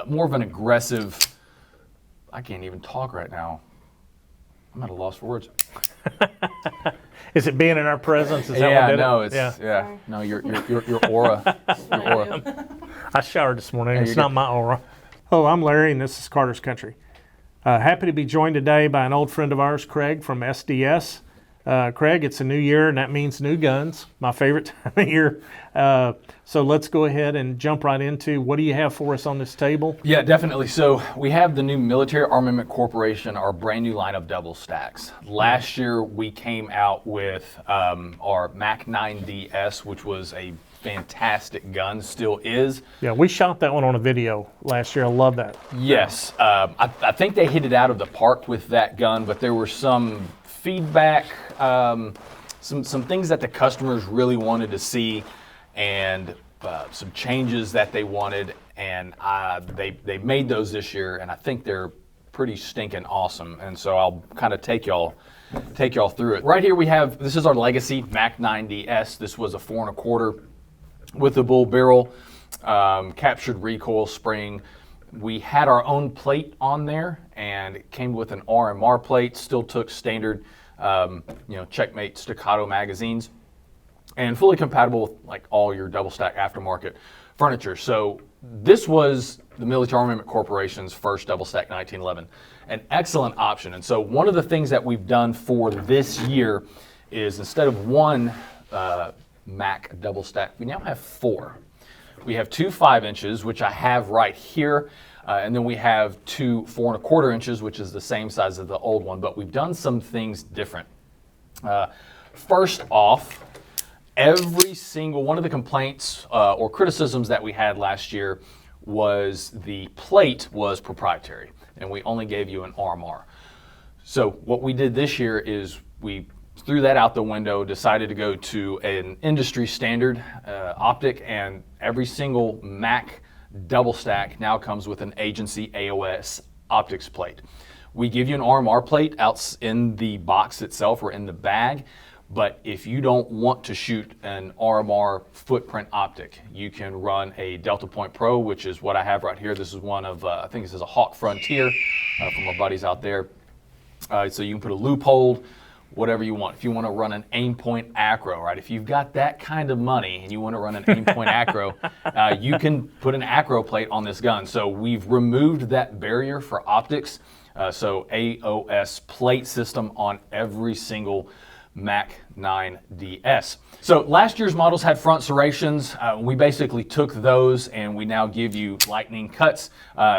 more of an aggressive. I can't even talk right now. I'm at a loss for words. Is it being in our presence? Is that what did no, it? it's no, your aura. Your aura. I showered this morning. It's not my aura. Oh, I'm Larry, and this is Carter's Country. Happy to be joined today by an old friend of ours, Craig from SDS. Craig, it's a new year, and that means new guns, my favorite time of year. So let's go ahead and jump right into what do you have for us on this table? Yeah, definitely. So we have the new Military Armament Corporation, our brand new line of double stacks. Last year, we came out with our Mac 9DS, which was a fantastic gun, still is. Yeah, we shot that one on a video last year. I love that. Yes. I think they hit it out of the park with that gun, but there were some feedback, some things that the customers really wanted to see, and some changes that they wanted, and they made those this year, and I think they're pretty stinking awesome. And so I'll kind of take y'all through it. Right here we have, this is our legacy Mac 9DS. This was a 4 1/4 with a bull barrel, captured recoil spring. We had our own plate on there, and it came with an RMR plate. Still took standard, Checkmate staccato magazines, and fully compatible with like all your double stack aftermarket furniture. So this was the Military Armament Corporation's first double stack 1911, an excellent option. And so one of the things that we've done for this year is instead of one Mac double stack, we now have 4. We have 2 5 inches, which I have right here, and then we have 2 4 1/4 inches, which is the same size as the old one, but we've done some things different. First off, every single one of the complaints or criticisms that we had last year was the plate was proprietary, and we only gave you an RMR. So what we did this year is we threw that out the window, decided to go to an industry standard optic, and every single Mac double stack now comes with an agency AOS optics plate. We give you an RMR plate out in the box itself or in the bag, but if you don't want to shoot an RMR footprint optic, you can run a Delta Point Pro, which is what I have right here. This is one of, I think this is a Hawk Frontier from our buddies out there. So you can put a loophole, whatever you want. If you want to run an aim point acro, right? If you've got that kind of money and you want to run an aim point acro, you can put an acro plate on this gun. So we've removed that barrier for optics. So AOS plate system on every single Mac 9DS. So last year's models had front serrations. We basically took those and we now give you lightning cuts.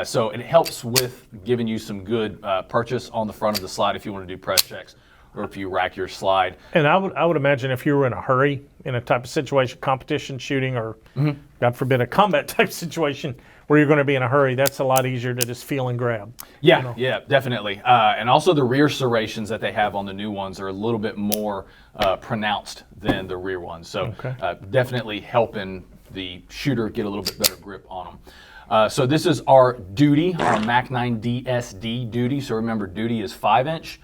So it helps with giving you some good purchase on the front of the slide if you want to do press checks, or if you rack your slide. And I would imagine if you were in a hurry, in a type of situation, competition shooting, or God forbid, a combat type situation where you're going to be in a hurry, that's a lot easier to just feel and grab. Yeah, yeah, definitely. And also the rear serrations that they have on the new ones are a little bit more pronounced than the rear ones. So definitely helping the shooter get a little bit better grip on them. So this is our duty, our Mac 9 DSD duty. So remember, duty is 5 inch.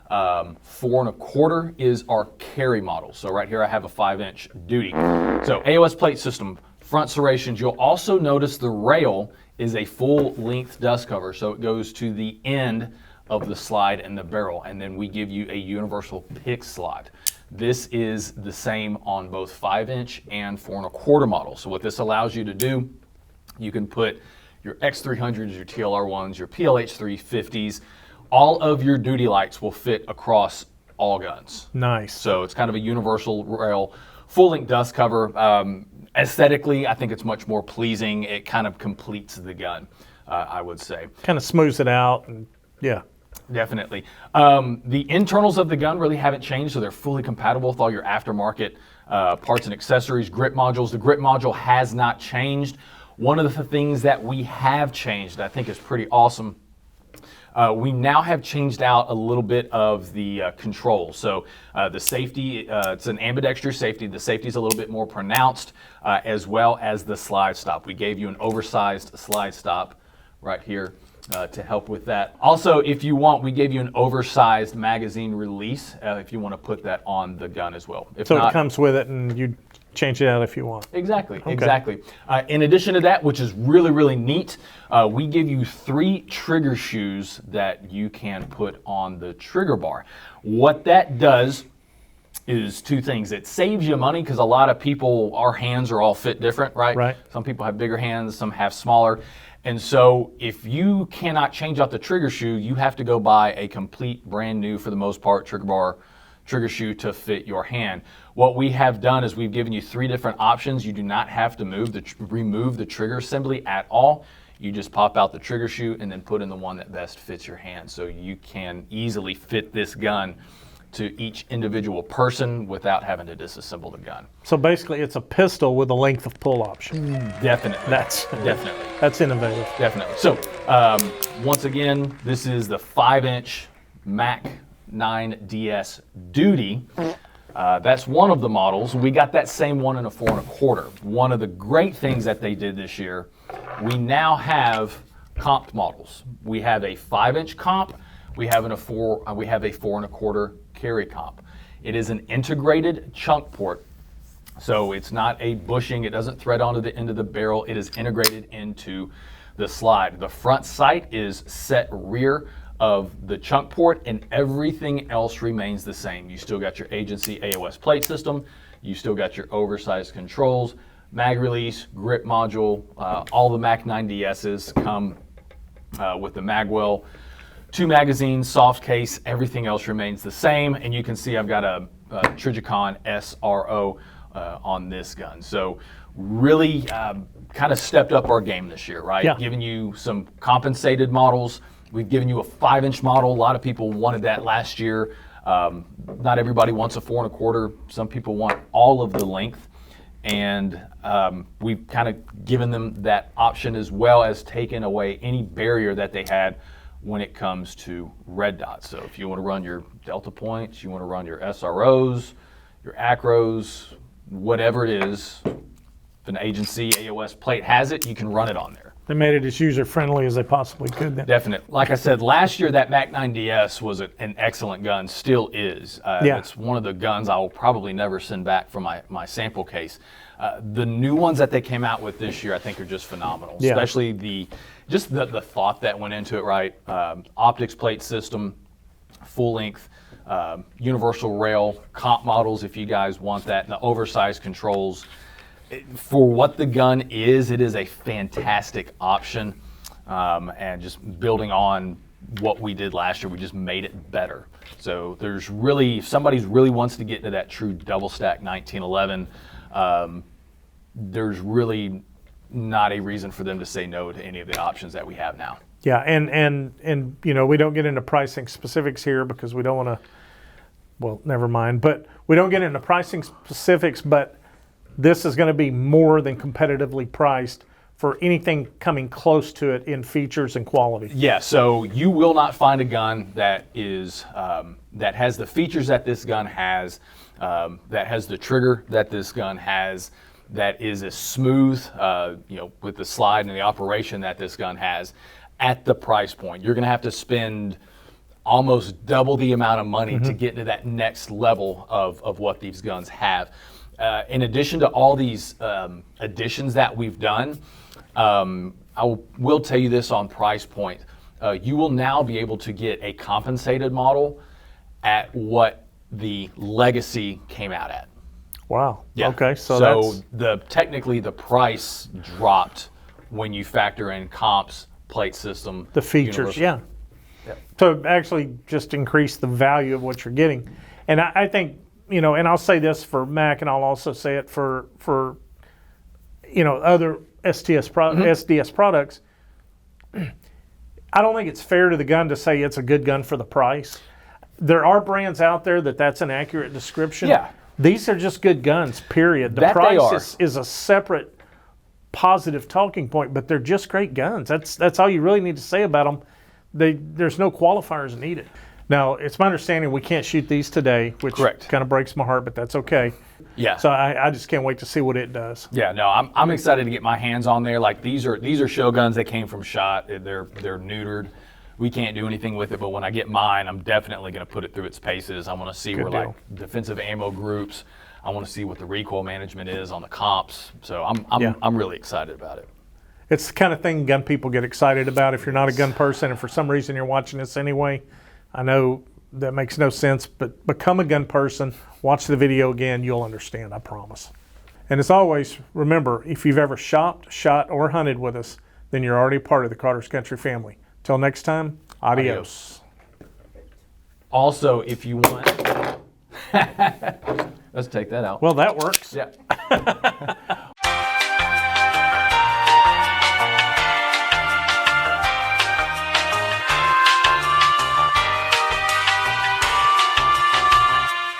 4 1/4 is our carry model. So right here I have a 5 inch duty. So AOS plate system, front serrations. You'll also notice the rail is a full length dust cover. So it goes to the end of the slide and the barrel. And then we give you a universal pick slot. This is the same on both 5 inch and 4 1/4 models. So what this allows you to do, you can put your X300s, your TLR1s, your PLH 350s, all of your duty lights will fit across all guns. Nice. So it's kind of a universal rail, full length dust cover. Aesthetically, I think it's much more pleasing. It kind of completes the gun, I would say. Kind of smooths it out, and yeah. Definitely. The internals of the gun really haven't changed, so they're fully compatible with all your aftermarket parts and accessories. Grip modules, the grip module has not changed. One of the things that we have changed, I think is pretty awesome, we now have changed out a little bit of the control. So the safety, it's an ambidextrous safety. The safety is a little bit more pronounced, as well as the slide stop. We gave you an oversized slide stop right here to help with that. Also, if you want, we gave you an oversized magazine release if you want to put that on the gun as well. If so not, it comes with it, and you change it out if you want. Exactly, exactly. In addition to that, which is really, really neat, we give you 3 trigger shoes that you can put on the trigger bar. What that does is 2 things. It saves you money because a lot of people, our hands are all fit different, right? Right. Some people have bigger hands, some have smaller. And so if you cannot change out the trigger shoe, you have to go buy a complete brand new, for the most part, trigger bar trigger shoe to fit your hand. What we have done is we've given you 3 different options. You do not have to remove the trigger assembly at all. You just pop out the trigger shoe and then put in the one that best fits your hand. So you can easily fit this gun to each individual person without having to disassemble the gun. So basically, it's a pistol with a length of pull option. Definitely. Definitely. That's innovative. Definitely. So once again, this is the 5-inch Mac 9DS Duty. That's one of the models. We got that same one in a 4 1/4. One of the great things that they did this year, we now have comp models. We have a 5-inch comp. We have a 4 1/4 carry comp. It is an integrated chunk port. So it's not a bushing. It doesn't thread onto the end of the barrel. It is integrated into the slide. The front sight is set rear of the chunk port, and everything else remains the same. You still got your agency AOS plate system. You still got your oversized controls, mag release, grip module. All the Mac 9DSs come with the magwell, 2 magazines, soft case. Everything else remains the same. And you can see I've got a Trijicon SRO on this gun. So really kind of stepped up our game this year, right? Yeah. Giving you some compensated models. We've given you a 5-inch model. A lot of people wanted that last year. Not everybody wants a 4 1/4. Some people want all of the length. And we've kind of given them that option, as well as taken away any barrier that they had when it comes to red dots. So if you want to run your Delta points, you want to run your SROs, your Acros, whatever it is, if an agency AOS plate has it, you can run it on there. They made it as user-friendly as they possibly could then. Definitely. Like I said, last year that Mac 9DS was an excellent gun, still is. Yeah. It's one of the guns I will probably never send back from my sample case. The new ones that they came out with this year, I think, are just phenomenal. Yeah. Especially the thought that went into it, right? Optics plate system, full length, universal rail, comp models if you guys want that, and the oversized controls. For what the gun is, it is a fantastic option. And just building on what we did last year, we just made it better. So there's really, if somebody really wants to get into that true double stack 1911, there's really not a reason for them to say no to any of the options that we have now. Yeah, and you know, we don't get into pricing specifics here because we don't want to, well, never mind. But we don't get into pricing specifics, but this is going to be more than competitively priced for anything coming close to it in features and quality. Yeah, so you will not find a gun that is that has the features that this gun has, that has the trigger that this gun has, that is as smooth, with the slide and the operation that this gun has at the price point. You're going to have to spend almost double the amount of money to get to that next level of what these guns have. In addition to all these additions that we've done, I will tell you this on price point. You will now be able to get a compensated model at what the Legacy came out at. Wow. Yeah. Okay. So that's technically the price dropped when you factor in comps, plate system, the features. universal. Yeah. Yep. So actually just increase the value of what you're getting. And I think, you know, and I'll say this for Mac, and I'll also say it for other SDS products. I don't think it's fair to the gun to say it's a good gun for the price. There are brands out there that's an accurate description. Yeah. These are just good guns, period. The That they price is a separate positive talking point, but they're just great guns. That's all you really need to say about them. There's no qualifiers needed. Now, it's my understanding we can't shoot these today, which Correct. kind of breaks my heart, but that's okay. Yeah. So I just can't wait to see what it does. Yeah, no, I'm excited to get my hands on there. Like these are show guns that came from SHOT. They're neutered. We can't do anything with it, but when I get mine, I'm definitely going to put it through its paces. I want to see Good where deal. like defensive ammo groups, I want to see what the recoil management is on the comps. So Yeah. I'm really excited about it. It's the kind of thing gun people get excited about. If you're not a gun person and for some reason you're watching this anyway, I know that makes no sense, but become a gun person, watch the video again, you'll understand, I promise. And as always, remember, if you've ever shopped, shot, or hunted with us, then you're already part of the Carter's Country family. Till next time, adios. Also, if you want, let's take that out. Well, that works. Yeah.